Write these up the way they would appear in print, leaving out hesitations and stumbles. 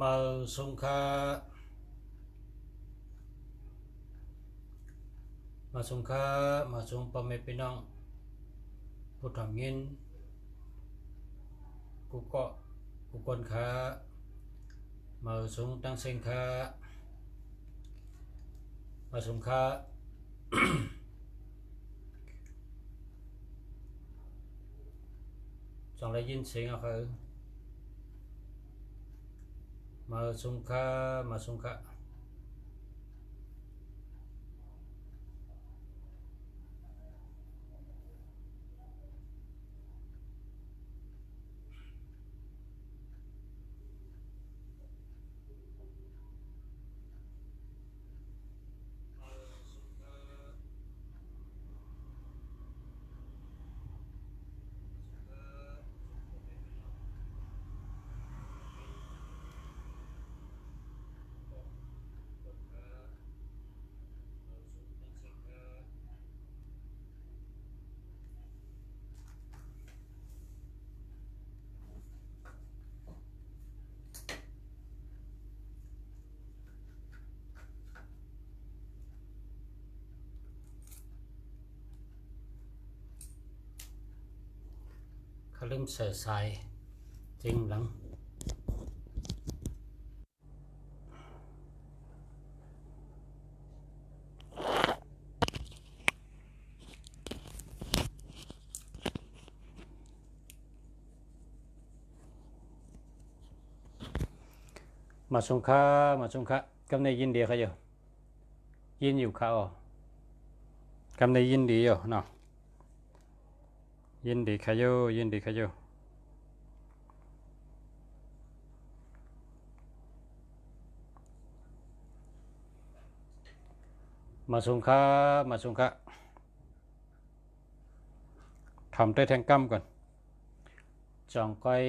มาสงคามาสงคามาสงพ่อแม่พี่น้องผู้ทำเงินกูก็กูคนขามาสงตั้งเซงคามาสงคาจงได้ยินเสียงอะคือมาสงคามาสงคาเขาเริ่มเสียสายจริงหลังมาสงคามาสงคากำในยินดีเขาอยู่ยินอยู่เขากำในยินดีอยู่เนาะยินดีเขาอยู่ยินดีเขาอยู่มาสงคามาสงคาทำได้แทงกำก่อนจองก้อย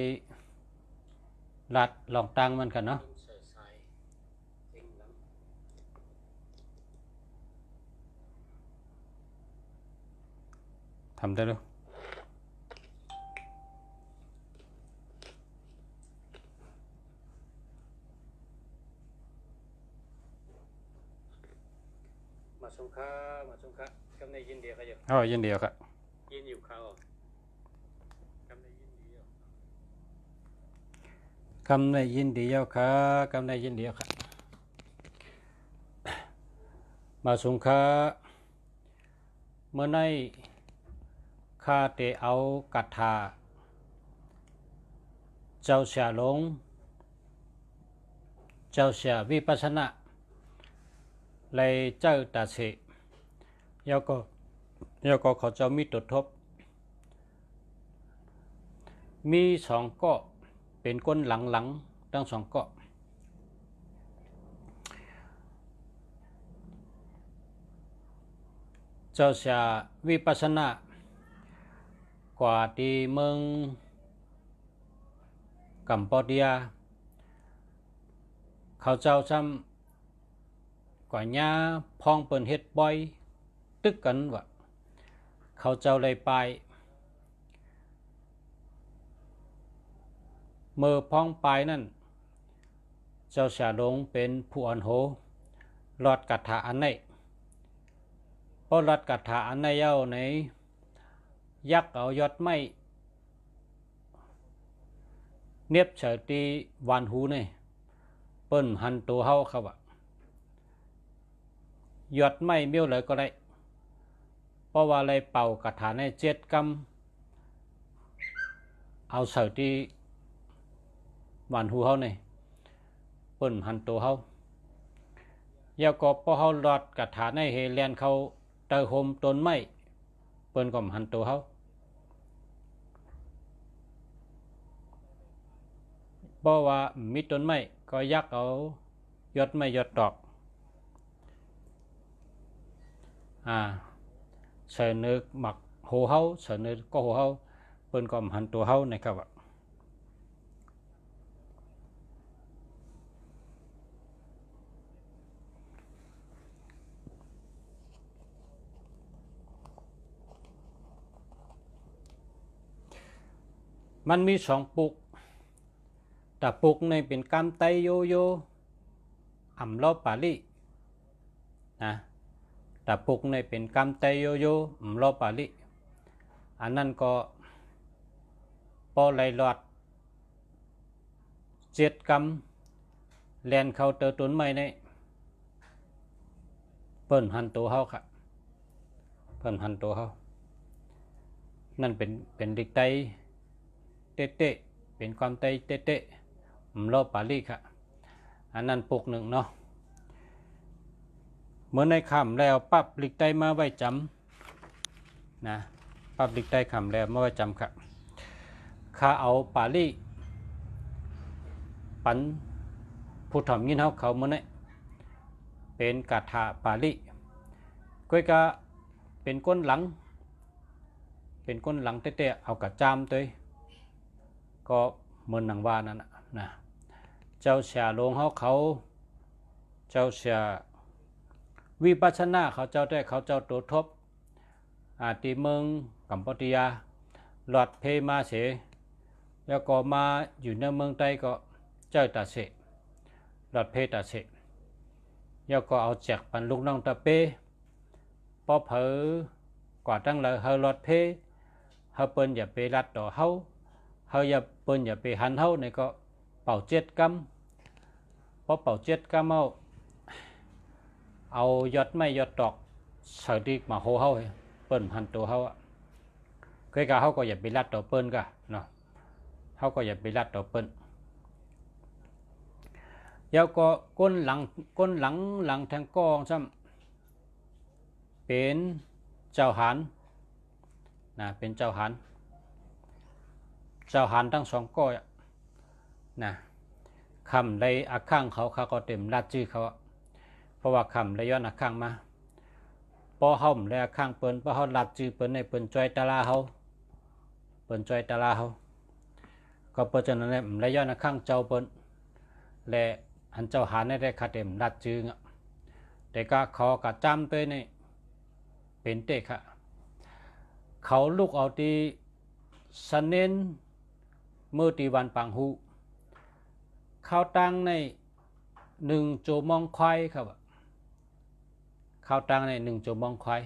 ลัดลองตั้งมันกันเนาะทำได้ด้วยมาสงคากำในยินเดียวกันอยู่ยินเดียวครับยินอยู่เขากำในยินเดียวกำในยินเดียวครับกำในยินเดียวครับมาสงคาเมื่อในข้าเตเอากัตถาเจ้าเสียหลงเจ้าเสียวิปัสสนาเลยเจ้าตาเสยก็เขาเจ้ามีตดทบมีสองเกาะเป็นก้นหลังทั้งสองเกาะเจ้าเสียวิปัสสนากว่าที่เมืองกัมพูชาเขาเจ้าซ้ำกว่าญาพองเปิ่นเฮ็ดบ่อยตึกกันว่าเขาเจ้าเลยไปเมื่อพองไปนั่นเจ้าเสียหลงเป็นผู้อ่อนโหรอดกัตถาอันไหนเพราะรอดกัตถาอันไหนเย้าในยักเอายอดไม้เนียบเฉยตีวันหูนี่เปิ้นหันตัวเฮาเขาว่ายอดไม้เบี้ยวเลยก็ได้เพราะว่าอะไรเป่ากระถาใน7 กำเอาเฉยตีวันหูเฮานี่เปิ้นหันตัวเฮายาก็พอเฮารอดกระถาในเฮเลียนเขาเตอโฮมต้นไม้เปิ้นก็หันตัวเฮาเพราะว่ามีต้นไม้ก็ยักเอายอดไม้ยอดดอกเสนอหมักโหเฮาเสนอก็โหเฮาเปิ้นก็หันตัวเฮานะครับมันมี2 ปุก ตะปุกในเป็นกำไตโยโยอ่ำลบปาลีนะตะปุกในเป็นกำไตโยโยอ่ำลบปาลีอันนั้นก็ปอไหลหลอด7 กำแลนเข้าเตอต้นไม้ในเปิ้นหันตัวเฮาค่ะเปิ้นหันตัวเฮานั่นเป็นดิกไตเตะเป็นความไตเตะรอบปาลีค่ะอันนั้นปุกหนึ่งเนาะเมื่อในคำแล้วปรับดิกไตมาไว้จำนะปรับดิกไตคำแล้วมาไว้จำค่ะข้าเอาปาลีปันผู้ทำยินเขาเมื่อในเป็นกาถาปาลีก้อยกะเป็นก้นหลังเตะเอากระจามตัวก็เหมือนหนังว่านั่นนะเจ้าเสียลงเขาเจ้าเสียวิปัสสนาเขาเจ้าได้เขาเจ้าตัวทบอาติเมืองกัมพูชาหลอดเพมาเสแล้วก็มาอยู่ในเมืองไทยก็เจ้าตาเสหลอดเพตาเสแล้วก็เอาแจกปันลูกน้องตะเป้พอเผอกว่าตั้งเลยเฮาหลอดเพเฮาเปิ้นอย่าไปรัดต่อเฮาอย่าเปิ้นอย่าไปหันเฮาในก็เป่า7 กำพอเป่า7 กำเอายอดไม่ยอดตอกใส่ที่มาโหเฮาเปิ้นหันตัวเฮาเคยกะเฮาก็อย่าไปรัดต่อเปิ้นกะเนาะเฮาก็อย่าไปรัดต่อเปิ้นแล้วก็ก้นหลังทางกองซ้ำเป็นเจ้าหานนะเป็นเจ้าหานทั้ง2ก้อยนะคำในอาข้างเขาก็เต็มรัดชื่อเขาเพราะว่าคำในย้อนอาข้างมาพอเฮาในอาข้างเปิ้นพอเฮารัดชื่อเปิ้นในเปิ้นจอยตาลาเฮาก็เปิ้นฉะนั้นในย้อนอาข้างเจ้าเปิ้นและอันเจ้าหานได้คาเต็มรัดชื่อแต่ก็เขาก็จำตัวนี่เป็นเตะค่ะเขาลูกเอาตีสเนนเมื่อตีวันปังหูเขาตั้งใน1 โจมองควายครับเขาตั้งใน1 โจมองควาย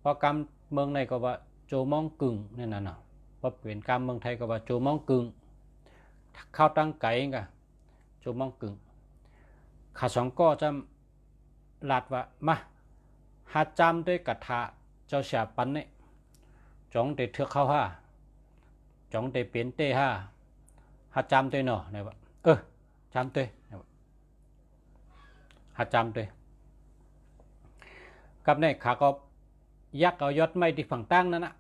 เพราะกำเมืองในก็ว่าโจมองกึ่งนี่น่ะเนาะเพราะเป็นกำเมืองไทยก็ว่าโจมองกึ่งเขาตั้งไก่กะโจมองกึ่งข้า2ก็จะลาดว่ามาหาจำด้วยกระทะเจ้าเสียปันเนี่ยจงเตะเถือกเข้าจงเตะเปลี่ยนเตะหาจำด้วยเนาะเนี่ยว่าจำด้วยหาจำด้วยกับเนี่ยขาก็ยักเอายอดไม้ที่ฝั่งตั้งนั่นนะ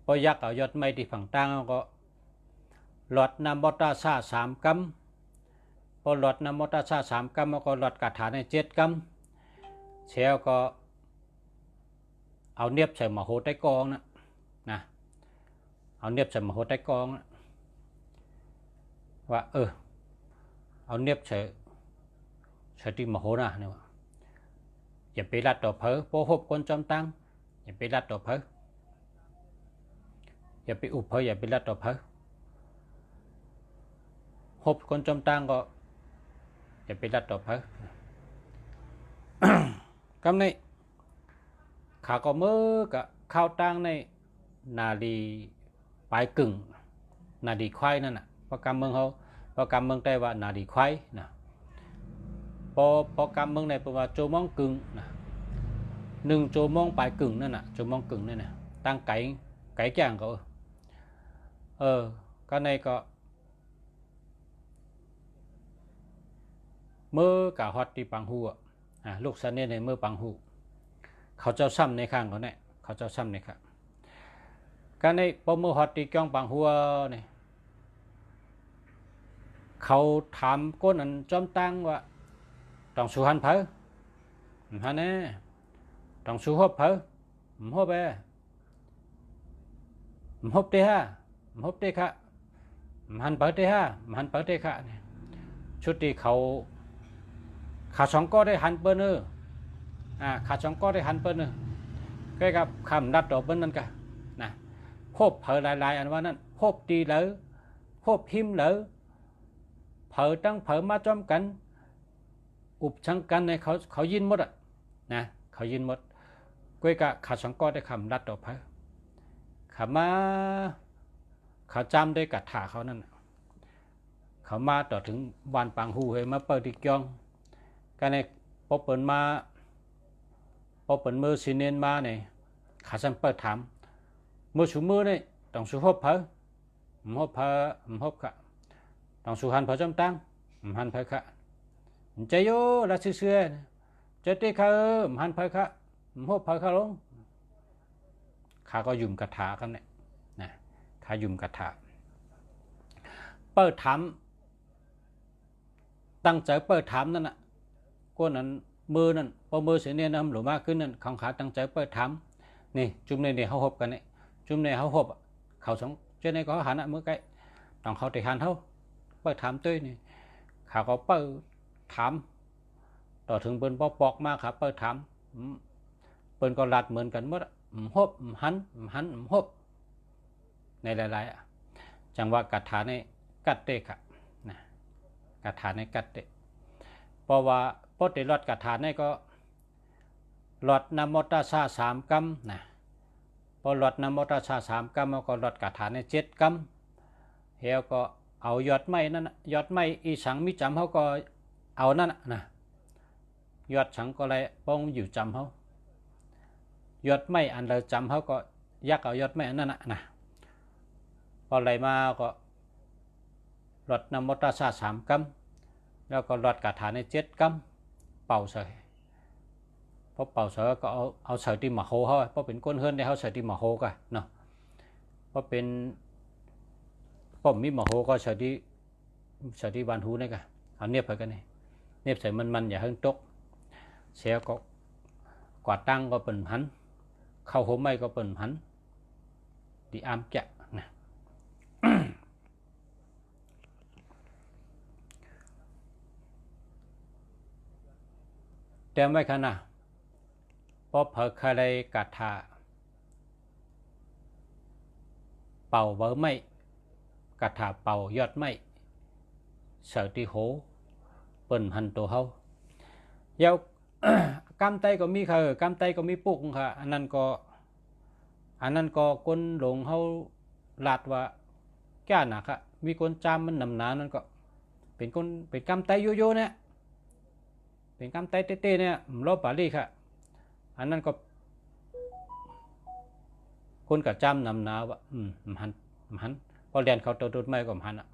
พอยักเอายอดไม้ที่ฝั่งตั้งก็หลอดน้ำมอตาซา3 กำพอหลอดน้ำมอตาซา3 กำก็หลอดกระถาใน7 กำเชลก็เอาเนียบใส่หม้อโหใต้กองนะเอาเนียบใส่หม้อโหใต้กองว่าเอาเนียบใส่ที่หม้อโหนะเนี่ยว่าอย่าไปรัดต่อเพอโปหบคนจอมตังอย่าไปรัดต่อเพออย่าไปอุบเพออย่าไปรัดต่อเพอหบคนจอมตังก็อย่าไปรัดต่อเพอกำนี้ขาก็มือกับข้าวตั้งในนาดีปลายกึ่งนาดีควายนั่นน่ะประกำเมืองได้ว่านาดีควายนะพอกำเมืองในประว่าโจมองกึ่งนะ1 โจมองปลายกึ่งนั่นน่ะโจมองกึ่งนั่นน่ะตั้งไก่แก่งก็ก็ในก็มือกับฮอตที่ปังหูลูกสันเนี่ยในมือปังหูเขาเจ้าซ้ำในข้างเขาเนี่ยเขาเจ้าซ้ำในข้างการในพอมือฮอตตีจ้องปังหัวเนี่ยเขาถามก้นอันจอมตังว่าต้องสู้หันเผอฮันแน่ต้องสู้ฮบเผอฮบฮบเตะฮบเตะค่ะหันเผอเตะหันเผอเตะค่ะชุดที่เขาขา2 ก็ได้หันเปิ้นขา2 ก็ได้หันเปิ้นก็กับคำนัดต่อเปิ้นนั่นกะนะพบเผอหลายอันว่านั่นพบตีแล้วพ บหิมเหลอเผอตั้งเผอมาจอมกันอุบชังกันในเขายินหมดอ่ะนะเขายินหมดก้วยกะขาสังกอได้คำรัดต่อเพอขามาเขาจำได้กัดถาเขานั่นเขามาต่อถึงวันปังหูเฮมาเปิดดิกยองกันในพอเปิดมาพอเปิดมือซีเนนมาเนี่ยขาสังเปิดถามมือชูมือเนี่ยต้องสู้ฮบเพอฮบเพอฮบกะต้องสู้หันเพอจำตั้งหันเพอกะใจโย่ละเชื่อเจ้าที่เขาหันเพอกะฮบเพอกะลงขาก็ยุ่มกระถากันเนี่ยนะขายุ่มกระถาเปิดถามตั้งใจเปิดถามนั่นน่ะก้นนั้นมือนั่นพอมือเสียเนี่ยนะหรือมากขึ้นนั่นของขาตั้งใจเปิดถามนี่จุ่มในเนี่ยเขาหบกันเนี่ยจุ่มในเขาหบเขาสองเจ้าในก็หันอ่ะเมื่อไกลต้องเขาติหันเขาเปิดถามตุ้ยนี่ขาก็เปิดถามต่อถึงเปิ้นปอกมาขาเปิดถามเปิ้นก็ลัดเหมือนกันหมดหบหันหบในหลายๆจังหวะกัดฐานในกัดเตะค่ะนะกัดฐานในกัดเตะเพราะว่าปกติรอดกัดฐานในก็รอดนำมอตาซา3 กัมนะพอรอดนำมอตาซา3 กัมก็รอดกัดฐานใน7 กัมเฮาก็เอายอดไม้นั่นยอดไม้อีสังมิจำเขาก็เอานั่นนะยอดสังก็เลยป้องอยู่จำเขายอดไม้อันเราจำเขาก็ยักเอายอดไม้อันนั้นนะพอไหลมาก็รดนำมอตาซา3 กัมแล้วก็รดกาถาใน7 กัมเป่าใส่พอเป่าใส่ก็เอาใส่ที่หมาโฮเขาเพราะเป็นก้นเฮือนได้เขาใส่ที่หมาโฮกันเนาะเพราะเป็นป้อมมีหมาโฮก็ใส่ที่บานหูนี่กันเอาเนียบไปกันนี่เนียบใส่มันอย่าให้ตกเสียก็กวาดตั้งก็เป็นหันเข้าหัวไม้ก็เป็นหันดีอามจะนะแต่ไม่ขนาดพอเผอคาไรกัดถาเป่าเบอร์ไม่กัดถาเป่ายอดไม่เสือที่โหเปิ่นหันตัวเขาเยาวกำไตก็มีค่ะกำไตก็มีปุ๊กค่ะอันนั้นก็คนหลงเขาลาดว่าแก่หนักค่ะมีคนจามมันนำหนานั่นก็เป็นกำไตโยโย่เนี่ยเป็นกำไตเต้ๆเนี่ยรอบปารีค่ะอันนั้นก็คนกับจำนำหนาว่าหันพอเรียนเขาตัวตุดไม่ก็หันอ่ะ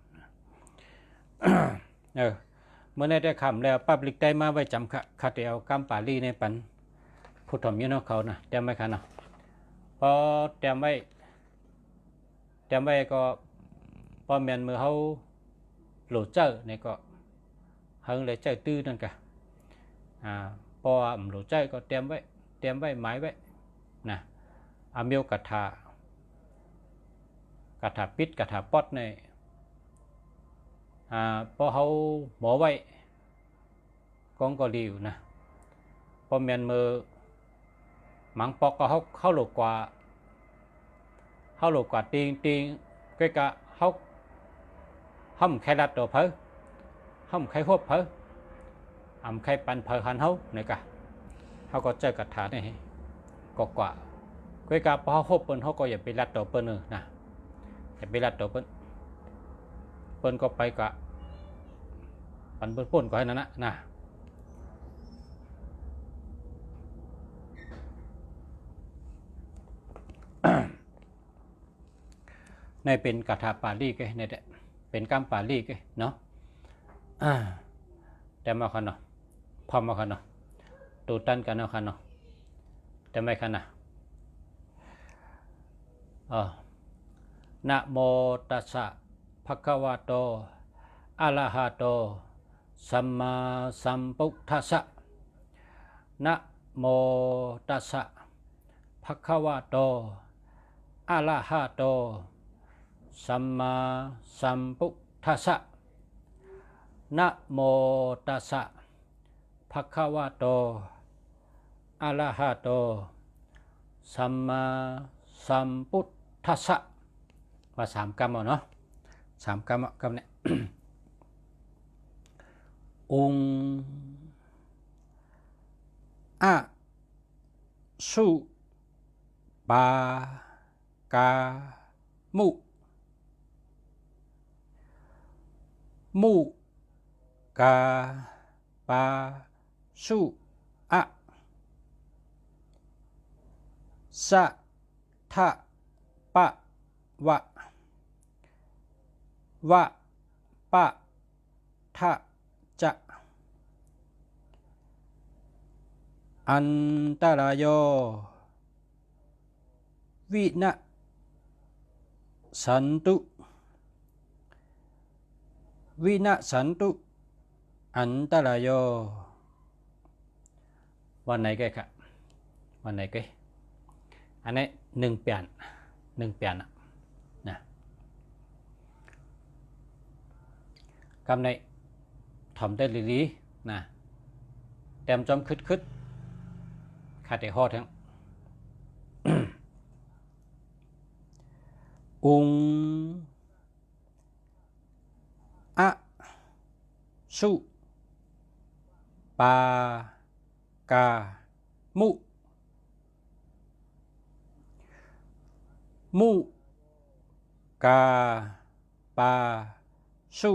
เมื่อได้คำแล้วปั๊บลิกได้มาไว้จำคาเตียวกำปารีในปันผู้ถมยืนเขานะเตรียมไว้ค่ะเนาะพอเตรียมไว้ก็พอเมียนมือเขาโหลดเจอเนี่ยก็เฮงเลยเจอตื้อนั่นกะพอโหลดเจอก็เตรียมไว้หมายไว้นะอาเมียวกระถาปิดกระถาป๊อดในพอเขาหมอไว้กองก็ดีอยู่นะพอเมียนมือหมังปอกก็เขาหลบกว่าตีงก็กะเขาห่มไข่ดัดตัวเพอห่มไข่หบเพอไข่ปันเพอหันเขาเนี่ยกะเขาก็เจอกระถาเนี่ยก็กว่าก็กะพอเขาหบเปิ้นเขาก็อย่าไปรัดตัวเปิ้นนะอย่าไปรัดตัวเปิ้นก็ไปกะปันเปิ้นก็ให้นั่นนะในเป็นกระถาปารีกเนี่ยเป็นกำปารีกเนาะแต่มาคันเนาะพอมาคันเนาะตูตันกันเนาะคันเนาะแต่ไม่คันนะนะโมตัสสะภะคะวะโตอะระหะโตสัมมาสัมพุทธัสสะนะโมตัสสะภะคะวะโตอะระหะโตสัมมาสัมพุทธัสสะนะโมตัสสะภะคะวะโตอะระหะโตสัมมาสัมพุทธัสสะว่า3 กัมเนาะ 3 กรรมกับเนี่ย องอะสุปากามุมุกาปาสุอะสะทะปะวะวะปะทะจะอันตรายโยวินะสันตุวินะสันตุอันตรายโยวันไหนกันครับวันไหนกันอันนี้1 เปลี่ยนนะกำในถ่อมได้ลีนะแต้มจอมคึดขาดแต่หอดทั้ง องอะสุปากามุกาปาสุ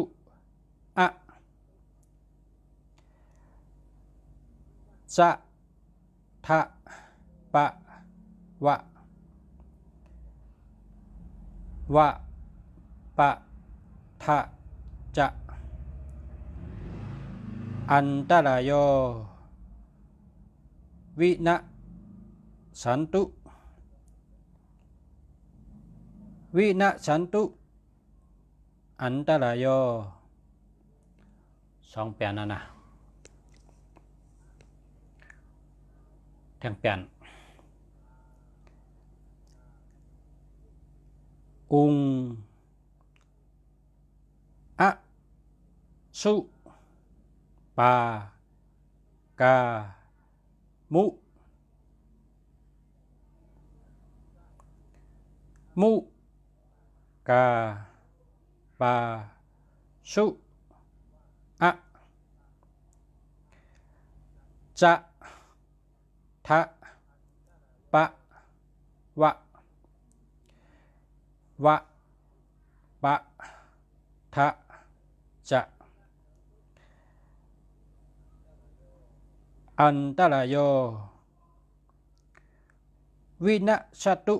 อะสะทะปะวะปะทะจะอันตรายโยวินะสันตุวินะสันตุอันตรายโย2 เปลี่ยนนะทั้งเปลี่ยนองอะสุปากามุกาปาสุอะจะทะปะวะปะทะจะอันตรายโยวินะสัตุ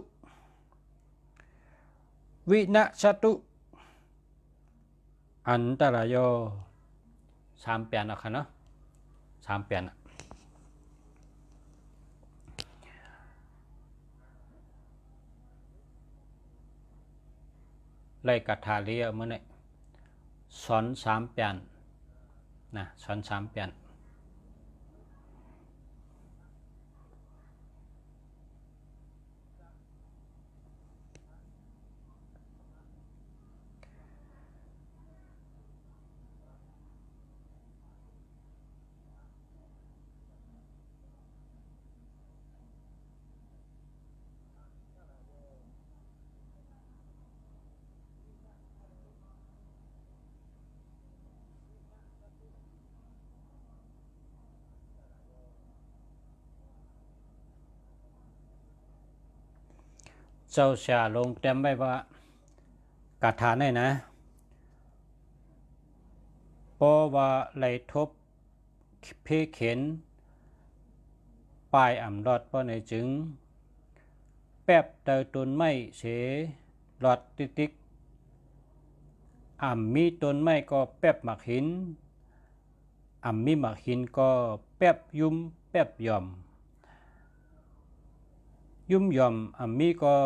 อันตรายโย3 เปลี่ยนเอาค่ะเนาะ3 เปลี่ยนไล่กัทาเรียเมื่อไหร่สอน3 เปลี่ยนนะสอน3 เปลี่ยนเจ้าเสียลงเต็มไว้ว่ากาถาเนี่ยนะเพราะว่าไหลทบเพเข็นปลายอ่ำรอดเพราะในจึงแป๊บเตอต้นไม้เสรอดติ๊กอ่ำมีต้นไม้ก็แป๊บหมักหินอ่ำมีหมักหินก็แป๊บยุ่มแป๊บย่อมยุ่มย่อมอ่ำมีก็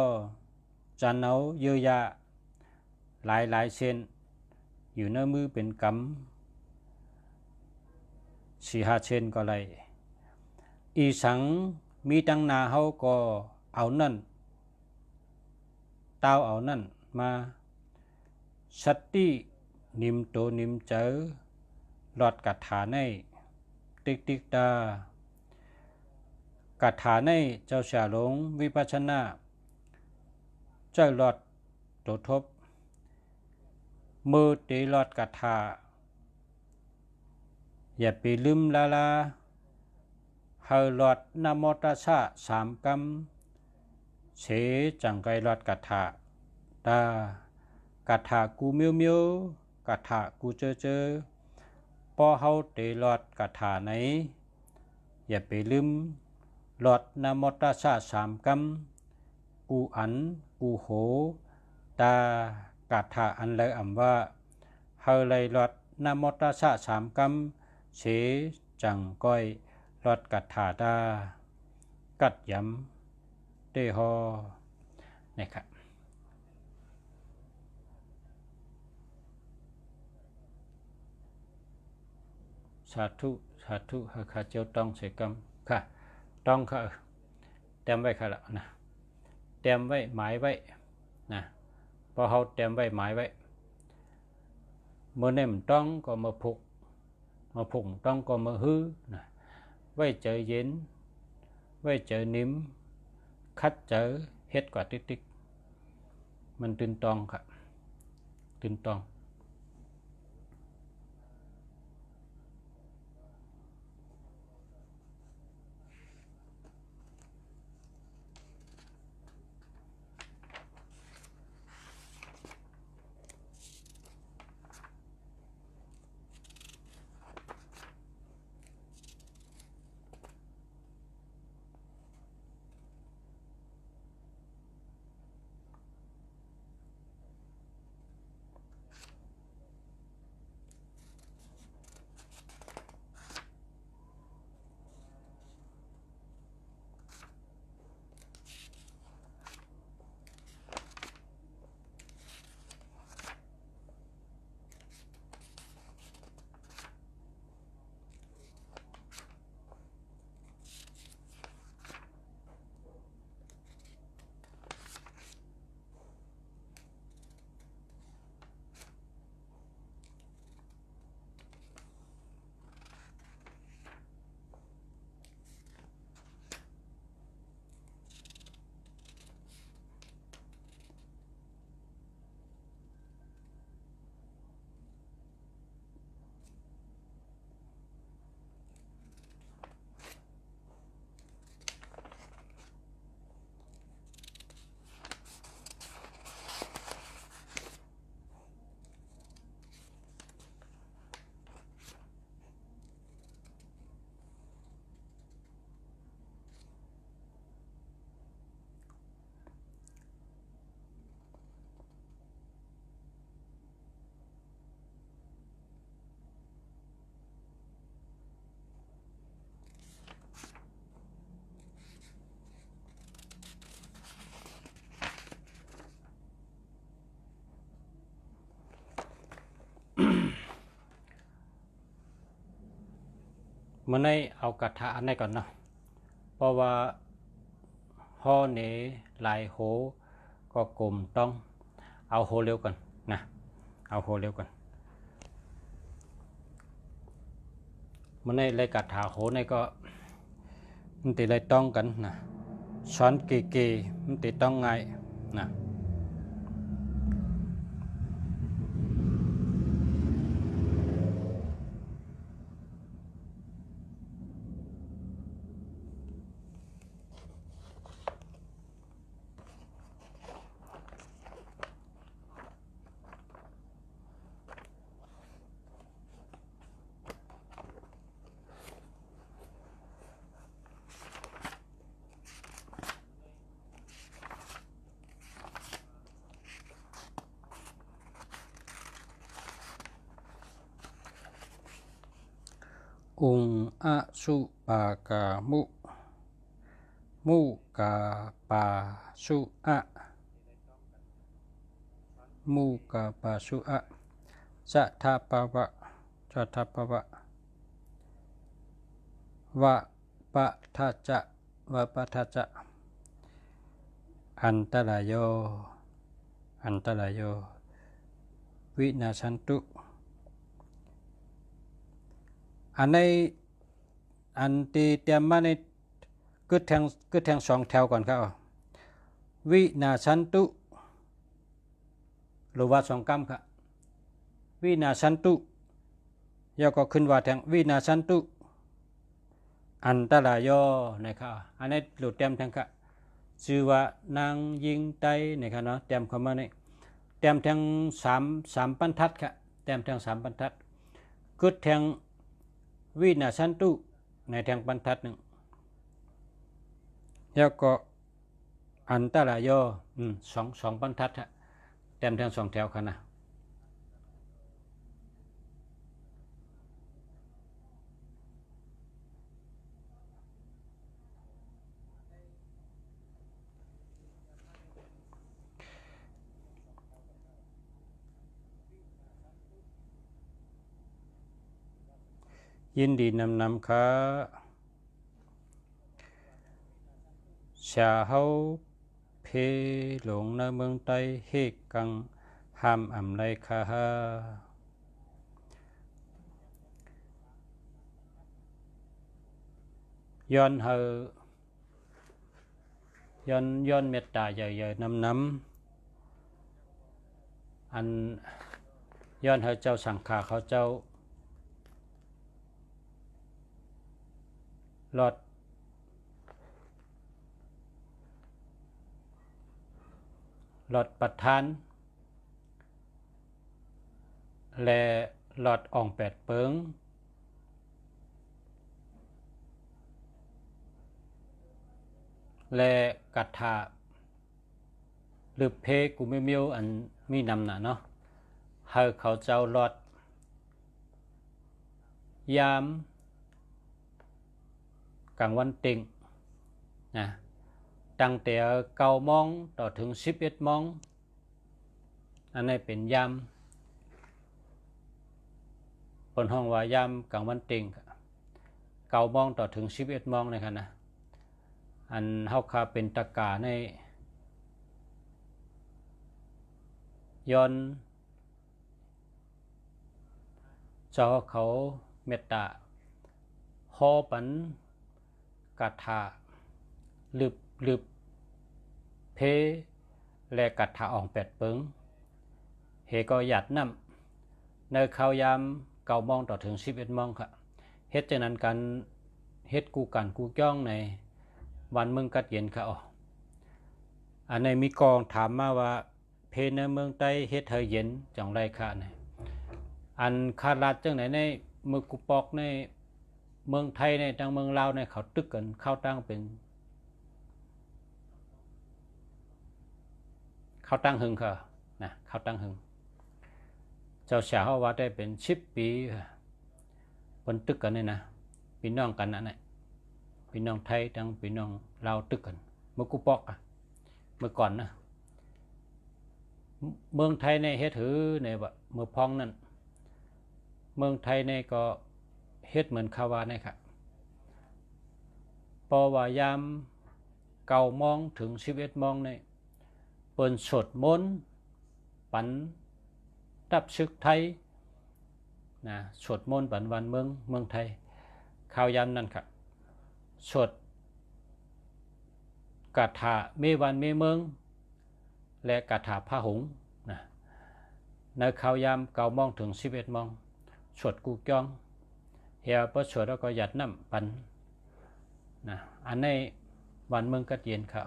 จันเอาเยอะยะหลายเส้นอยู่ในมือเป็นกำ4-5 เส้นก็เลยอีสังมีตั้งนาเฮาก็เอานั่นเต้าเอานั่นมาสัตตินิมโตนิมเจอหลอดกัดฐานในติ๊กตากัดฐานในเจ้าเสียหลงวิปัสสนาเจ้าหลอดโตทบ มือตีลอดกระถาอย่าไปลืมลาลาเฮาลอดนะโมตัสสะ3 กำเสจังไกลอดกระถาตากระถากูเมียวเมียวกระถากูเจอพอเฮาตีลอดกระถาไหนอย่าไปลืมลอดนะโมตัสสะ3 กำกูอันกูโหตากระถาอันเลยว่าเฮาเลยลอดนะโมตัสสะ3 กำเสจังก้อยลอดกระถาตากัดย้ำเตหอนะครับสาธุสาธุข้าเจ้าต้องเสกรรมค่ะต้องค่ะเตรียมไว้ค่ะละนะเตรียมไว้หมายไว้นะพอเขาเตรียมไว้หมายไว้เมื่อเนี่ยมันต้องก็มาผูกต้องก็มาฮื้อนะไว้เจอเย็นไว้เจอนิ่มคัดเจอเฮ็ดกว่าติ๊กมันตื่นตองค่ะตื่นตองเมื่อในเอากระถาอันนี้ก่อนเนาะเพราะว่าห่อเนหลายโหก็กลมต้องเอาโหเร็วก่อนนะเอาโหเร็วก่อนเมื่อในเลยกระถาโหในก็มันติเลยต้องกันนะช้อนเก๋ๆมันติต้องไงนะอุงอะสุปากามุกาปาสุอะมุกาปาสุอะสัทธปวะวะปะทัจจะอันตรายโยวินาชันตุอันในอันที่เตรียมมาในกึดแทง2 แถวก่อนครับวินาชันตุหรือว่า2 กำครับ วินาสันตุย่อก็ขึ้นว่าแทงวินาสันตุอันตรายอนะครับอันนี้หลุดเต็มทั้งค่ะชื่อว่านางยิงไตนะครับเนาะเต็มเข้ามาเนี่ยเต็มทั้งสามบรรทัดค่ะเต็มทั้ง3บรรทัดกึดแทงวินาสันตุในแทงบรรทัดหนึ่งแล้วก็อันตรายอสองบรรทัดฮะเต็มทั้ง2แถวค่ะนะยินดีนำค่ะชาเฮาเพหลงในเมืองใต้เฮกังห้ามอำไรค่ะย้อนเฮาย้อนเมตตาใหญ่ๆนำอันย้อนเฮาเจ้าสังฆาเขาเจ้าหลอดประธานและหลอดอ่องแปดเปิงและกัตถาหรือเพกูไม่มีอันมีนำหนาเนาะให้เขาเจ้าหลอดยามกลางวันติ่งนะตั้งแต่9 โมงต่อถึง11 โมงอันนี้เป็นยามบนห้องว่ายามกลางวันติ่ง9 โมงต่อถึง11 โมงนะครับนะอันเฮาคาเป็นตะกาในย้อนเจ้าเขาเมตตาฮอปันกาถาลึบเพและกัดถาอ่องแปดเปิงเฮก็หยัดน้ำในข้าวยาม9 โมงต่อถึง11 โมงค่ะเฮ็ดจากนั้นกันเฮ็ดกูจ้องในวันเมืองกัดเย็นค่ะอันในมีกองถามมาว่าเพในเมืองใต้เฮ็ดเฮเย็นจังไรค่ะเนี่ยอันคาดลัดจังไหนในเมืองกุปอกในเมืองไทยในทางเมืองลาวในเขาตึกกันเข้าตั้งเป็นเขาตั้งหึงค่ะนะเขาตั้งหึงเจ้าชาเขาว่าได้เป็น10 ปีบนตึกกันนี่นะพี่น้องกันนั่นแหละพี่น้องไทยทั้งพี่น้องลาวตึกกันเมื่อกุปอกเมื่อก่อนนะเมืองไทยในเฮ็ดถือในว่าเมื่อพองนั่นเมืองไทยในก็เฮ็ดเหมือนคาวานี่ค่ะพอว่ายาม9 โมงถึง11 โมงในเปิ้นสวดมนต์ปันตับศึกไทยนะสวดมนต์ปันวันเมืองไทยข่าวยามนั้นค่ะสวดกาถาเมวันเมเมืองและกาถาพระหงส์นะในข่าวยาม9 โมงถึง11 โมงสวดกูจ้องเฮียพอสวดแล้วก็หยัดน้ำปันนะอันนี้วันเมืองกัดเย็นค่ะ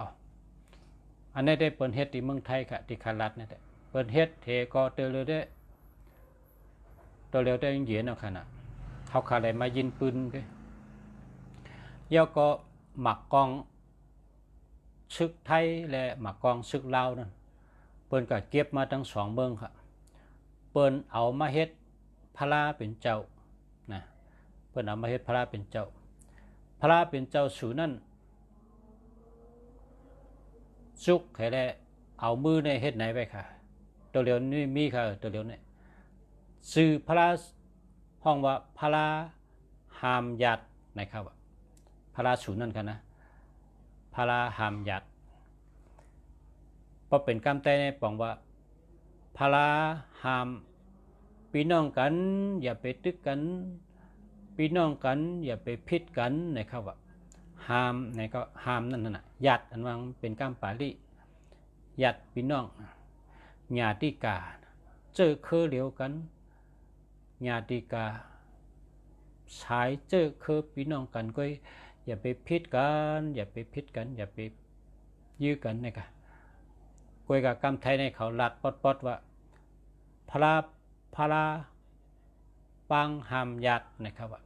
อันนี้ได้เปิดเฮ็ดที่เมืองไทยค่ะที่คารัดนี่แหละเปิดเฮ็ดเทก็เตอเร็วได้เย็นเอาขนาดเขาขาได้มายินปืนก็เยาก็หมักกองซึกไทยและหมักกองซึกลาวนั่นเปิ้นก็เก็บมาทั้ง2 เมืองค่ะเปิ้นเอามาเฮ็ดพระลาเป็นเจ้านะเปิ้นเอามาเฮ็ดพระลาเป็นเจ้าพระลาเป็นเจ้าสู่นั่นสุกให้ได้เอามือในเฮ็ดไหนไปค่ะตัวเดียวนี่มีค่ะตัวเดียวนี่สื่อพระลาห้องว่าพระลาหามหยัดนะครับพระลาสู่นั่นค่ะนะพระลาหามหยัดพอเป็นกำแต่ในปองว่าพระลาหามพี่น้องกันอย่าไปตึกกันพี่น้องกันอย่าไปพิษกันนะครับว่าห้ามในก็ห้ามนั่นน่ะหยัดอันว่าเป็นกำปาลีหยัดพี่น้องญาติกาเจอเคอเหลียวกัน ญาติกาสายเจอคือพี่น้องกันก็อย่าไปพิดกันอย่าไปพิดกันอย่าไปยื้อกันนะครับกวยกับกำไทยในเขาลัดปดว่าพระปังหามยัดนะครับว่า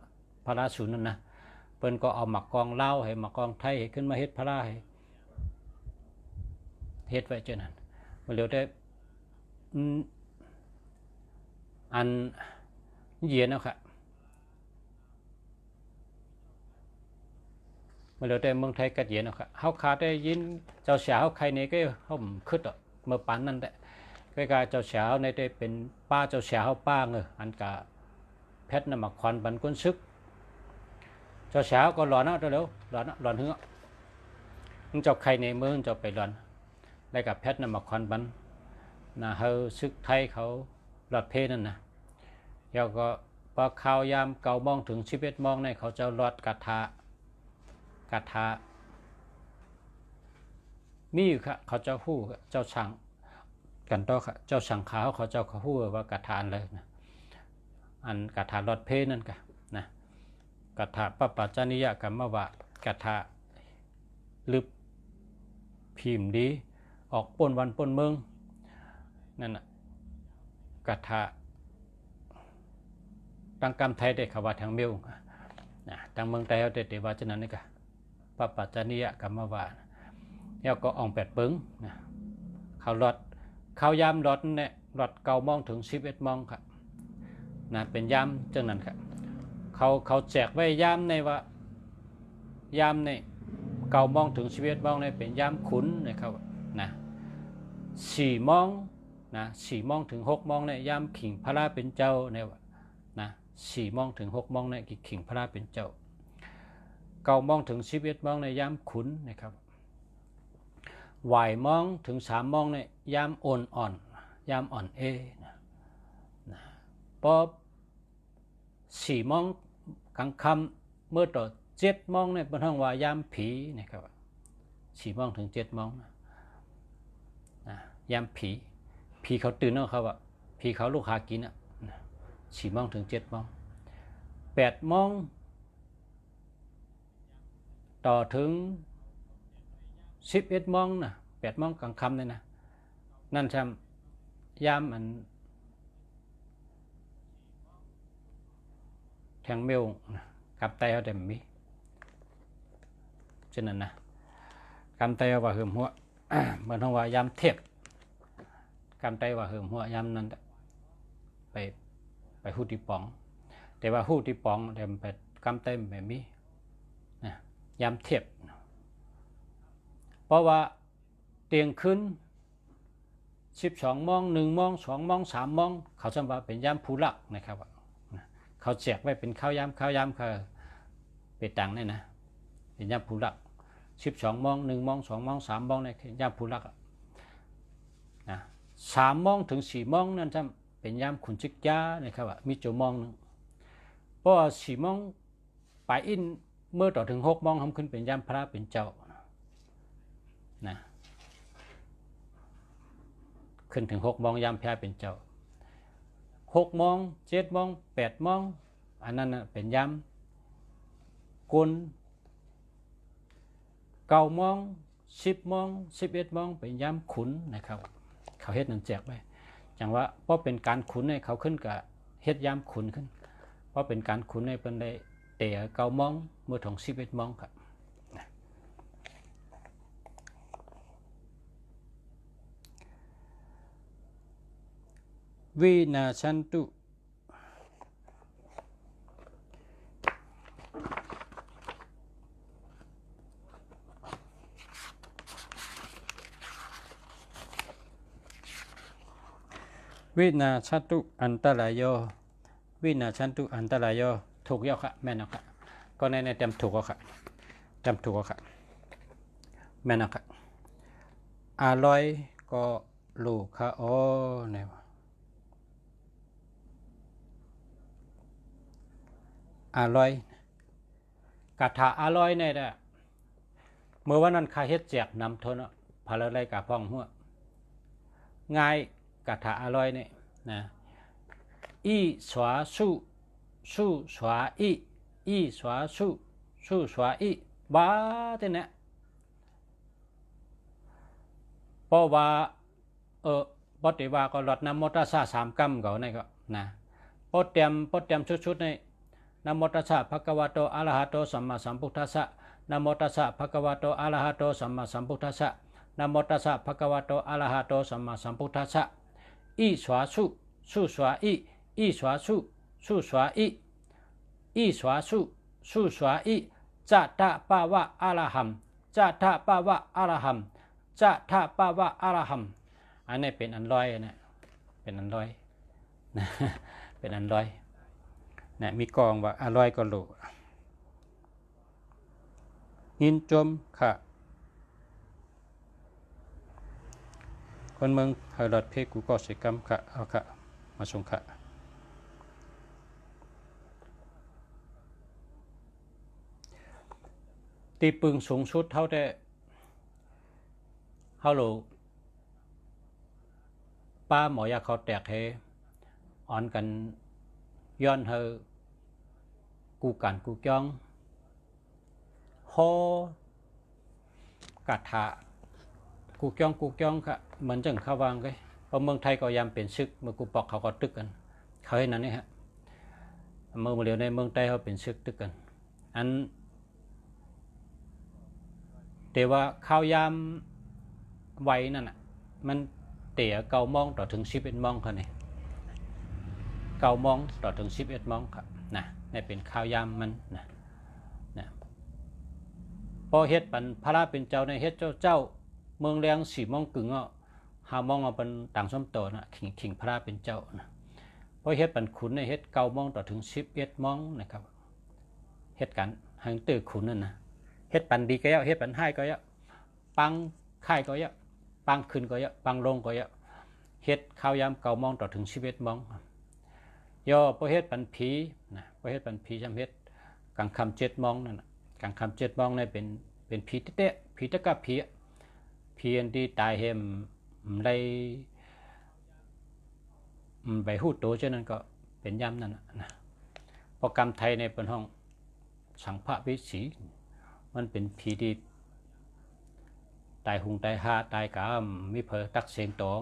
พระศูนย์นั่นนะเปิ้นก็เอาหมักกองเล่าให้หมักกองไทยให้ขึ้นมาเฮ็ดพระให้เฮ็ดไว้เจ้านั้นมาเร็วได้อันเย็นนะครับมาเร็วได้เมืองไทยกัดเย็นนะครับเฮาขาดได้ยินเจ้าสาวใครเนี่ยก็เฮาคึดเมื่อปานนั้นแหละก็กาเจ้าสาวในได้เป็นป้าเจ้าสาวป้าเงออันกะเพชรน่ะมาควันบันก้นซึกเจ้าสาวก็หลอนเร็วหลอนหึงมึงเจ้าใครในเมืองเจ้าไปหลอนได้กับเพชรน่ะมาควันบันน่ะเฮาซึกไทยเขาหลอดเพนั่นนะแล้วก็พอข่าวยามเก่ามองถึง11 โมงในเขาจะหลอดกระทามีอยู่ค่ะเขาเจ้าฮู้เจ้าช่างกันต่อค่ะเจ้าช่างขาวเขาเจ้าเขาฮู้ว่ากระทานเลยนะอันกระทารอดเพนั่นกะนะกระทาปปัจจานิยกรรมว่ากระทาลึบพิมพ์ดีออกป่นวันป่นเมืองนั่นน่ะกระทาตั้งกรรมไทยได้ขว่าทางเมียวนะทางเมืองไทยเอาแต่ว่าฉะนั้นนี่กะปปัจจานิยกรรมว่าแล้วก็อ่อง8 ปึงนะเขาลอดเขายามลอดเนี่ยลอด9 โมงถึง11 โมงครับนะเป็นยามจังนั้นครับเขาแจกไว้ยามในว่ายามใน9 โมงถึง11 โมงในเป็นยามขุนนะครับนะ4 โมงนะ4 โมงถึง6 โมงในยามขิงพระราเป็นเจ้าในว่านะ4 โมงถึง6 โมงในขิงพระราเป็นเจ้า9 โมงถึง11 โมงในยามขุนนะครับบ่ายโมงถึง3 โมงในยามอ่อนยามอ่อนนะพอ4 โมงกลางค่ำเมื่อต่อ7 โมงในบนห้องว่ายามผีนะครับ4 โมงถึง7 โมงนะยามผีเขาตื่นแล้วครับว่าผีเขาลูกหากิน4 โมงถึง7 โมง8 โมงต่อถึง11 โมงนะ8 โมงกลางค่ำเลยนะนั่นใช่ยามอันแทงเมลกับไตเขาแต่มีฉะนั้นนะกำไตว่าเหิมหัวเหมือนว่ายามเทพกำไตว่าเหิมหัวยามนั้นไปหูตีปองแต่ว่าหูตีปองแต่ไปกำไตแบบมีนะยามเทพเพราะว่าเตียงขึ้น12 โมง1 โมง2 โมง3 โมงเขาจำว่าเป็นยามผู้ลักนะครับเขาแจกไว้เป็นข้าวยามเขาไปตังนี่นะเป็นยามผู้ลัก12 โมง1 โมง2 โมง3 โมงในยามผู้ลักนะ3 โมงถึง4 โมงนั่นจำเป็นยามขุนจิกยานะครับมีโจมองนึงเพราะ4 โมงไปอินเมื่อต่อถึง6 โมงทำขึ้นเป็นยามพระเป็นเจ้านะขึ้นถึง6 โมงยามพระเป็นเจ้า6 โมง7 โมง8 โมงอันนั้นเป็นยามกุล9 โมง10 โมง11 โมงเป็นยามขุนนะครับเขาเฮ็ดนั่นแจกไว้จังว่าเพราะเป็นการขุนให้เขาขึ้นกับเฮ็ดยามขุนขึ้นเพราะเป็นการขุนให้เป็นได้เตะ9 โมงเมื่อถึง11 โมงครับวินาชันตุวินาชันตุอันตรายโยวินาชันตุอันตรายโยถูกเยอะค่ะแม่นค่ะก็ในเต็มถูกค่ะเต็มถูกค่ะแม่นค่ะอร่อยก็ลูกค่ะโอ้เนี่ยอร่อยกระถาอร่อยเนี่ยนะเมื่อวันนั้นข้าเฮ็ดแจกนำทนพาอะไรกับพ่องหัวง่ายกระถาอร่อยเนี่ยนะ อีสวาสู้สู้สวาอีสวาสู้สู้สวาอีบ้าเท่านี้เพราะว่าปฏิว่าก็หลอดน้ำมตัสสะสามกรรมเขาเนี่ยก็นะปดเตรียมชุดๆในนะโมตัสสะภะคะวะโตอะระหะโตสัมมาสัมพุทธัสสะนะโมตัสสะภะคะวะโตอะระหะโตสัมมาสัมพุทธัสสะนะโมตัสสะภะคะวะโตอะระหะโตสัมมาสัมพุทธัสสะอีสวาสู้สู้สวาอีสวาสู้สู้สวาอีสวาสู้สู้สวาอีจะทะปะวะอะระหัมจะทะปะวะอะระหัมจะทะปะวะอะระหัมอันนี้เป็นอันร้อยนะเป็นอันร้อยนะเป็นอันร้อยนะมีกองว่าอร่อยก็รู้ยินจมค่ะคนเมืองไฮรัดเพกูก็เสกรรมค่ะเอาค่ะมาส่งค่ะตีปึงสูงสุดเท่าได้เฮาโลป้าหมอยาเขาแตกเฮอ่อนกันย้อนเฮอกูกันกูจ้องโฮกะทะกูจ้องค่ะเหมือนจังข้าวางเลยเพราะเมืองไทยก็ยามเป็นซึกเมื่อกูปอกเขาก็ตึกกันเขาให้นั้นนี่ฮะเมื่อเร็วในเมืองไทยเขาเป็นซึกตึกกันอันแต่ว่าข้าวยามไว้นั่นน่ะมันเตะเกามองต่อถึง11 โมงค่ะนี่9 โมงต่อถึง11 โมงครับนะนี่เป็นข้าวยามมันนะพอเฮ็ดปันพระราเป็นเจ้าในเฮ็ดเจ้าเมืองแรง4 โมงกึ่ง5 โมงเอาเป็นต่างส้มโตนะขิงพระราเป็นเจ้านะพอเฮ็ดปันขุนในเฮ็ด9 โมงต่อถึง11 โมงนะครับเฮ็ดกันให้ตื่นขุนนั่นนะเฮ็ดปันดีก็เยอะเฮ็ดปันให้ก็เยอะปังค่ายก็เยอะปังขึ้นก็เยอะปังลงก็เยอะเฮ็ดข้าวยาม9 โมงต่อถึง11 โมงย่อพอเฮ็ดปันผีนะพอเฮ็ดปันผีจำเฮ็ดกลางค่ำ7 โมงนั่นน่ะกลางค่ำ7 โมงนี่เป็นผีเตะผีตะกับผีอันที่ตายเห็มได้ใบหูโตเช่นนั้นก็เป็นย่ำนั่นนะโปรแกรมไทยในเป็นห้องสังพระวิสีมันเป็นผีที่ตายหุงตายหาตายกามมีเพอตักเสียงตอง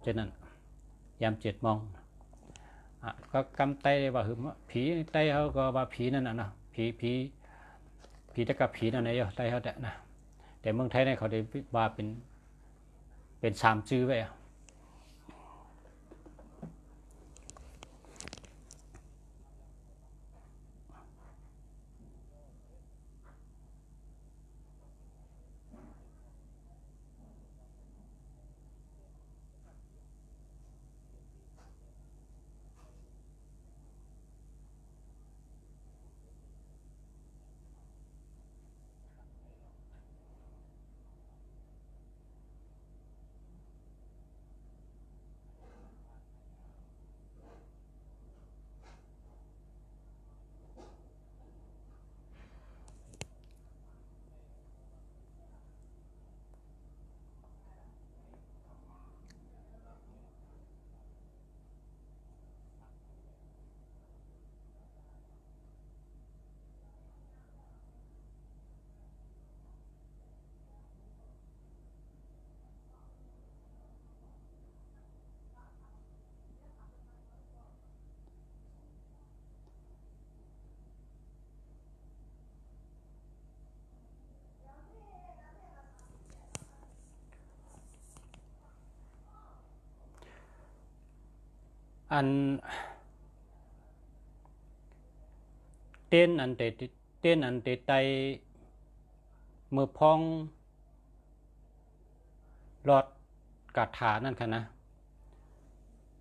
เช่นนั้นยาม7 โมงก็กำไตว่าหึมผีไตเขาก็ว่าผีนั่นนะผีตะกับผีนั่นไงไตเขาแต่นะแต่เมืองไทยเนี่ยเขาได้ว่าเป็น3 ชื่อไว้อันเต้นอันเตไตมือพองรอดกาถานั่นค่ะนะ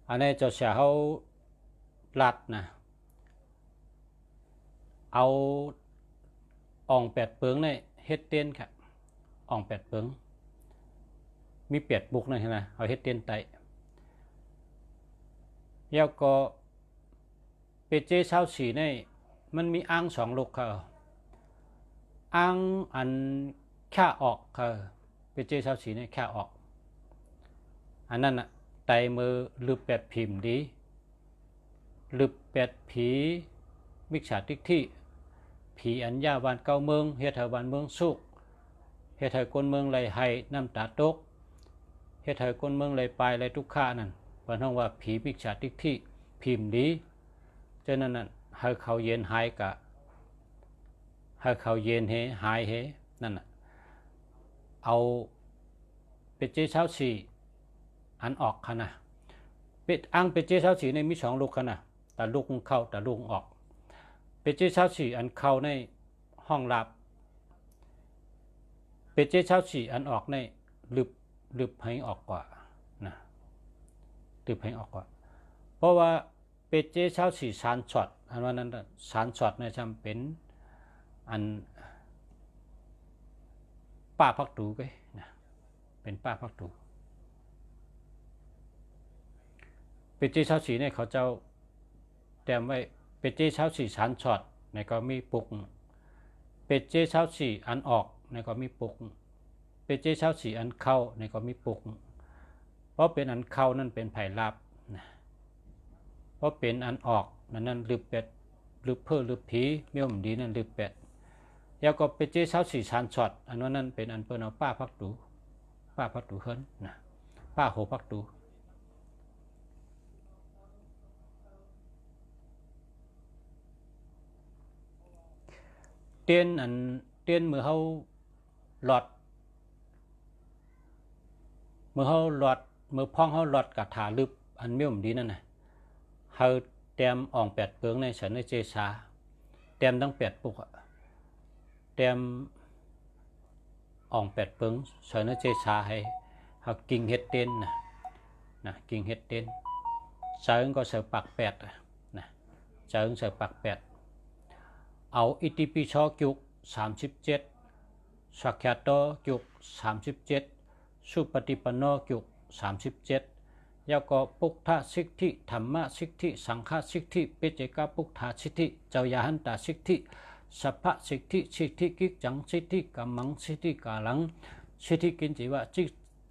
อันนี้เจ้าเสียเขาลัดนะเอาอ่อง8 เปิงในเฮ็ดเต้นค่ะอ่อง8 เปิงมี8 บุกนั่นใช่ไหมเอาเฮ็ดเต้นไตแล้วก็เปเจเช้าสีนี่มันมีอ่าง2 ลูกค่ะอ่างอันแค่ออกค่ะเปเจเช้าสีนี่แค่ออกอันนั้นน่ะไตมือลืบ8 พิมพ์ดี ลึบแปดผีมิจฉาทิฏฐิผีอัญญาวันเก่าเมืองเฮ็ดให้วันเมืองสุขเฮ็ดให้คนเมืองไหลให้น้ำตาตกเฮ็ดให้คนเมืองไหลปลายไหลทุกข์นั่นเพิ่นเรียกว่าผีมิจฉาทิฏฐิพิมพ์ดีฉะนั้นน่ะให้เขาเย็นหายกะให้เขาเย็นเฮหายเฮนั่นน่ะเอาเป็ดเจ้าสีอันออกค่ะนะเป็ดอังเป็ดเจ้าสีในมี2ลูกค่ะนะแต่ลูกเข้าแต่ลูกออกเป็ดเจ้าสีอันเข้าในห้องลับเป็ดเจ้าสีอันออกในลึบให้ออกกว่านะลึบให้ออกกว่าเพราะว่าเป็ดเจ้าสีสารช็อตอันว่านั้นสารช็อตเนี่ยจำเป็นอันป้าพักตูก็นะเป็นป้าพักตูเป็ดเจ้าสีเนี่ยเขาเจ้าแต้มไว้เป็ดเจ้าสีสารช็อตในก็มีปุกเป็ดเจ้าสีอันออกในก็มีปุกเป็ดเจ้าสีอันเข้าในก็มีปุกเพราะเป็นอันเข้านั่นเป็นไผ่ลาบนะเพราะเป็นอันออกนั่นลึบเป็ดลึบเพื่อลึบผีเมี่ยวมดีนั่นลึบเป็ดแล้วก็เป็ดเจ้าสีสารช็อตอันนั้นเป็นอันเปิ้นเอาป้าพักตูเฮิรนนะป้าโหพักตูเตียนอันเตียนมือเขาหลอดมือพ้องเขาหลอดกับถาลึบอันเมี่ยวมดีนั่นน่ะเขาแต้มอ่อง8เปิงในฉันในเจชาแต้มทั้ง8ปุกแต้มอ่อง8เปิงฉันในเจชาให้เขากิ่งเฮ็ดเต้นนะกิ่งเฮ็ดเต้นเจิงก็เสือปาก8นะเจิงเสือปาก8เอาอิติปิโสจุก37สักขะโตจุก37สุปฏิปันโนจุก37แล้วก็ปุกทะสิทธิธรรมะสิทธิสังฆสิทธิปิเจกปุกทะสิทธิเจ้ายาหันตาสิทธิสัพพสิทธิกิจจังสิทธิกัมมังสิทธิกาลังสิทธิกินจิวะจิ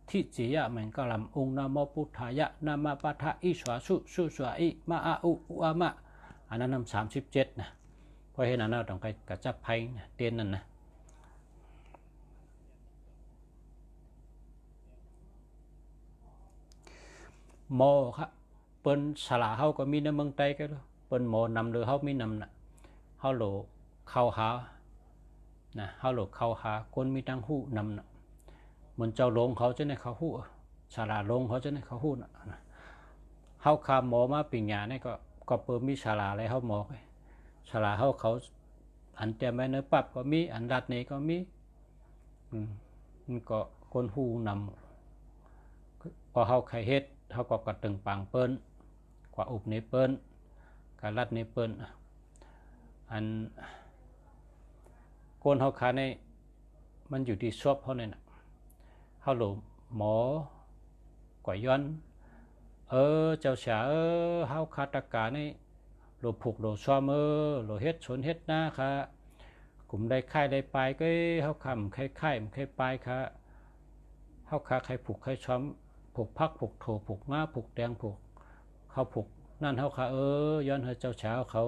ทิจิยะเหมือนกะลำองค์นะโมพุทธายะนะมะปะทะอิสวาสุสวะอิมะอาอุอะมะอันนั้นนำ37นะเพราะเห็นอันนั้นต้องไปกระจับไพ่เตียนนั่นนะหมอครับเปิ้นสลาเฮาก็มีในเมืองไทยก็เปิ้นหมอนำหรือเฮามีนำน่ะเฮาโหลเข้าหานะเฮาโหลเข้าหาคนมีตังหู้นำน่ะเหมือนเจ้าหลงเขาจะในเขาหู้สลาหลงเขาจะในเขาหู้น่ะเฮาคาหมอมาปิญญาเนี่ยก็เปิ้นมีสลาอะไรเฮาหมอสลาเฮาเขาอันแต่ไว้ในปับก็มีอันรัดนี่ก็มีมันก็คนหู้นำพอเฮาใครเฮ็ดเฮาก็กระตึงปังเปิ้นกว่าอุบในเปิ้นกะรัดในเปิ้นอันคนเฮาขาในมันอยู่ที่ชอบเฮาเนี่ยน่ะเฮาโหลหมอกว่าย้อนเจ้าฉาเฮาคาตะกาในโหลผูกโหลซ้อมโหลเฮ็ดชนเฮ็ดนาค่ะกลุ่มได้ค่ายได้ปลายก็เฮาคำค่ายมันค่ายปลายค่ะเฮาคาใครผูกใครช้อมผูกพักผูกโถผูกง้าผูกแดงผูกเขาผูกนั่นเฮาค่ะย้อนเฮาเจ้าเช้าเขา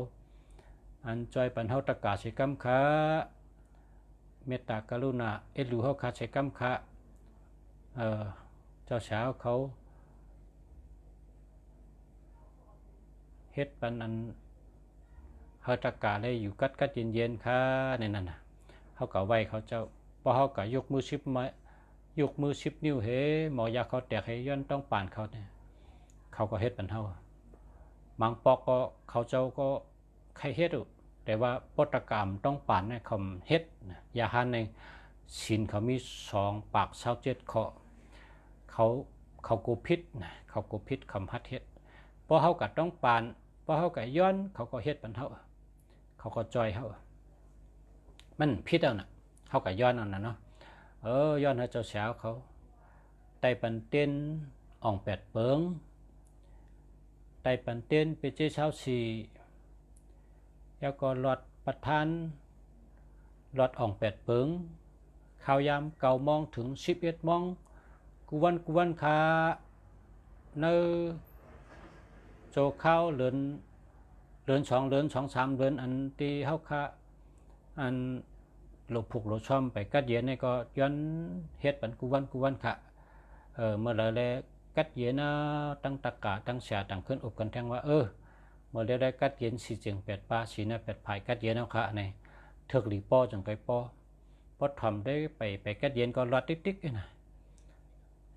อันจอยปันเฮาตะกาใช้กำค่ะเมตตากรุณาเอ็ดรู้เฮาค่ะใช้กำค่ะเจ้าเช้าเขาเฮ็ดปันอันเฮาตะกาได้อยู่กัดเย็นๆค่ะในนั้นน่ะเฮาก็ไว้เขาเจ้าพอเฮาก็ยกมือ10 นิ้วเฮหมอยาเขาแตกให้ย้อนต้องป่านเขาเนี่ยเขาก็เฮ็ดปันเฮาบางปอกก็เขาเจ้าก็ใครเฮ็ดแต่ว่าปตกรรมต้องป่านเนี่ยเขาเฮ็ดยาหันในศีลเขามี2 ปาก27ข้อเขากูพิษเขากูพิษคำพัดเฮ็ดพอเฮาก็ต้องป่านพอเฮาก็ย้อนเขาก็เฮ็ดปันเฮาเขาก็จอยเฮามันพิษเอาน่ะเฮาก็ย้อนเอาน่ะเนาะย้อนให้เจ้าสาวเขาไต่ปันเต้นอ่อง8เปิงไต่ปันเต้นไปเจ้าเช้า4แล้วก็หลอดประทานหลอดอ่อง8เปิงข้าวยาม9 โมงถึง11 โมงกุวันคาเนอโจข้าวเหลือน เดือน2เดือน2 3เดือนอันที่เฮาค่ะอันโลผูกโลช่อมไปกัดเย็นนี่ก็ย้อนเฮ็ดปันกูวันค่ะเมื่อไรแล้วกัดเย็นนะตั้งตะกาตั้งเสียตั้งขึ้นอบกันแทงว่าเมื่อได้กัดเย็นสีจึง8 ป้าสีนะ8 ภายกัดเย็นเอาค่ะในเถิกหลีป้อจังไกป้อพอทำได้ไปกัดเย็นก็รอดติ๊กๆนะ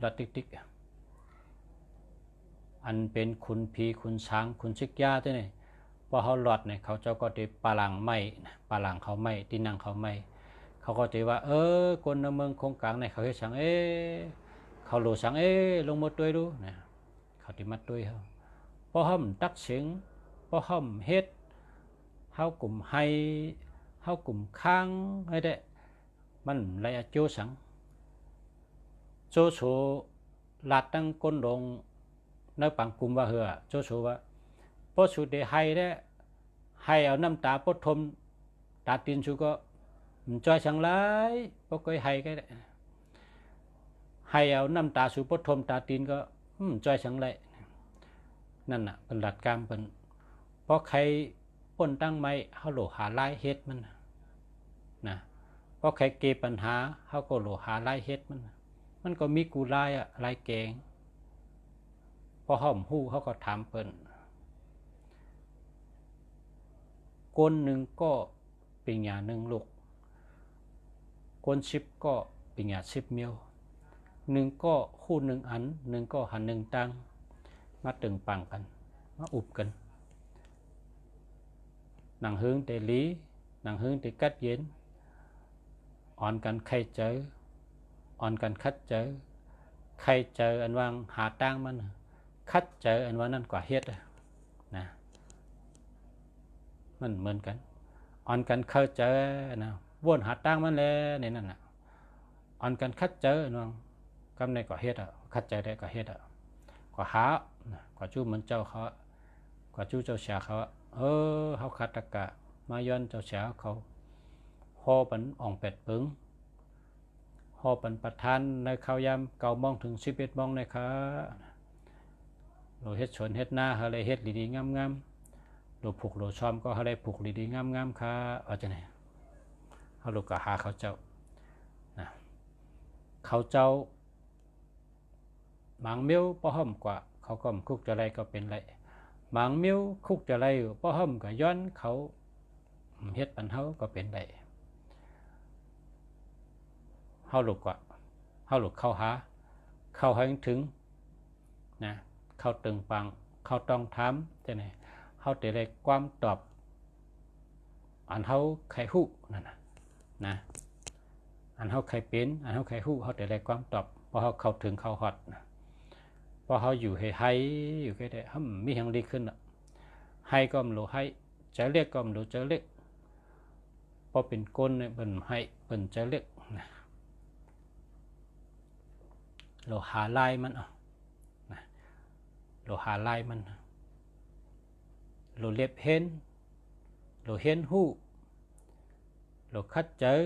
รอดติ๊กอันเป็นคุณพีคุณช้างคุณชิกยาที่นี่พอเขาหลอดเนี่ยเขาเจ้าก็ได้ปลาหลังไม้ปลาหลังเขาไม้ที่นั่งเขาไม้เขาก็จะว่าคนในเมืองคงกลางเนี่ยเขาเฮ็ดสังเขาโลสังลงมาด้วยดูนะเขาติมัดด้วยเขาพอห้อมตักเสียงพอห้อมเฮ็ดเฮากลุ่มให้เฮากลุ่มค้างให้ได้มันไรโจสังโจโฉลาดตั้งก้นลงในปังกลุ่มว่าเหือโจโฉว่าพอสุดได้ให้ได้ให้เอาน้ำตาปดทมตาตีนชูก็จอยสังไรพอก็ให้ก็ได้ให้เอาน้ำตาสูปดทมตาตีนก็จอยสังไรนั่นน่ะเป็นหลักการเป็นเพราะใครป้นตั้งไม่เขาโหลหาลายเฮ็ดมันนะเพราะใครเกปัญหาเขาก็โหลหาลายเฮ็ดมันก็มีกูลายลายแกงพอห้อมหู้เขาก็ถามเปิ้นคนหนึ่งก็เป็นหยาหนึ่งลูกคน10ก็เป็นหยา10เมียวหนึ่งก็คู่หนึ่งอันหนึ่งก็หันหนึ่งตังมาตึงปังกันมาอุบกันหนังhướng để lýหนังhướng để cắt diễn อ่อนกันใครเจออ่อนกันคัดเจอใครเจออันวางหาตั้งมันคัดเจออันว่านั่นกว่าเฮ็ดนะมันเหมือนกันอ่อนกันเข้าเจอนะวนหาตั้งมันแล้วในนั่นน่ะอ่อนกันคัดเจออันวางกำในกว่าเฮ็ดคัดเจอได้กว่าเฮ็ดกว่าหากว่าจู้เหมือนเจ้าเขากว่าจู้เจ้าเสียเขาเขาคัดตะกะมาย้อนเจ้าเสียเขาฮอปันอ่องเป็ดปึงฮอปันประทานในข้าวยาม9 โมงถึง11 โมงนะคะเราเฮ็ดสวนเฮ็ดนาเฮาเลยเฮ็ดดีๆงามๆเราผูกเราชอมก็เฮาเลยผูกดีๆงามๆค่ะว่าจังได๋เฮาลูกก็หาเขาเจ้านะเขาเจ้าหมางเมียวป้อห่อมกว่าเขาก็คุกจะไรก็เป็นไรหมางเมียวคุกจะไรป้อห่อมก็ย้อนเขาเฮ็ดปันเฮาก็เป็นไรเฮาลูกกว่าเฮาลูกเข้าหาเข้าให้ถึงนะเข้าตึงปังเข้าต้องถามจังได๋เฮาจะได้ความตอบอันเฮาใครฮู้นั่นน่ะนะอันเฮาใครเป็นอันเฮาใครฮู้เฮาจะได้ความตอบพอเฮาเข้าถึงเข้าฮอดพอเฮาอยู่ให้อยู่แค่ได้มีหยังดีขึ้นให้ก็บ่รู้ให้ใจเรียกก็บ่รู้ใจเรียกพอเป็นก้นเนี่ยเปิ้นให้เปิ้นใจเรียกนะเราหาลายมันนะเราหาลายมันเราเล็บเห็นเราเห็นหู้เราคัดเจอ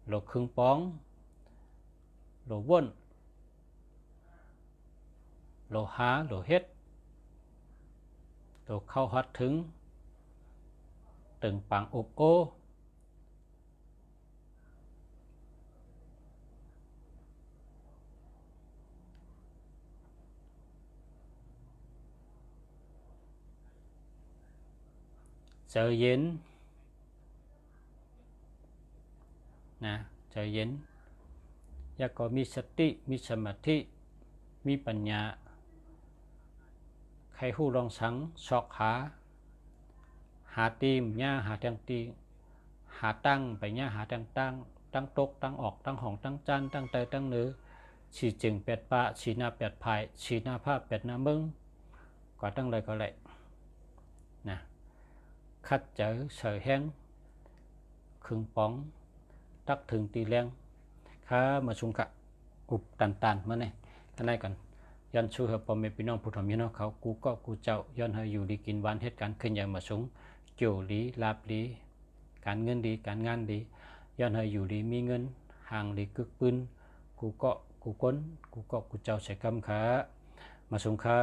เราครึ่งป้องเราวนเราหาเราเฮ็ดเราเข้าฮอดถึงตึงปังอบโอใจเย็นนะใจเย็นแล้วก็มีสติมีสมาธิมีปัญญาใครฮู้ลองสังชอกหาตีมย่าหาแตงตีหาตั้งไปย่าหาแตงตั้งตกตั้งออกตั้งห้องตั้งจานตั้งเตยตั้งเนื้อฉีจึง8 ปะฉีหน้า8 ภายฉีหน้าผ้า8 หน้ามึงก็ตั้งเลยก็เลยนะคัดเจอเสยแห้งครึ่งป้องตักถึงตีแรงข้ามาชุมกะอุบตันมาเนี่ยกันได้กันย้อนชูเฮปอมเมพี่น้องผู้ทำพี่น้องเขากูก็กูเจ้าย้อนเฮอยู่ดีกินหวานเหตุการณ์ขึ้นอย่างมาสูงเกี่ยวดีลาบดีการเงินดีการงานดีย้อนเฮอยู่ดีมีเงินห่างดีกึกปืนกูก็กูก้นกูก็กูเจ้าใส่คำขามาสูงขา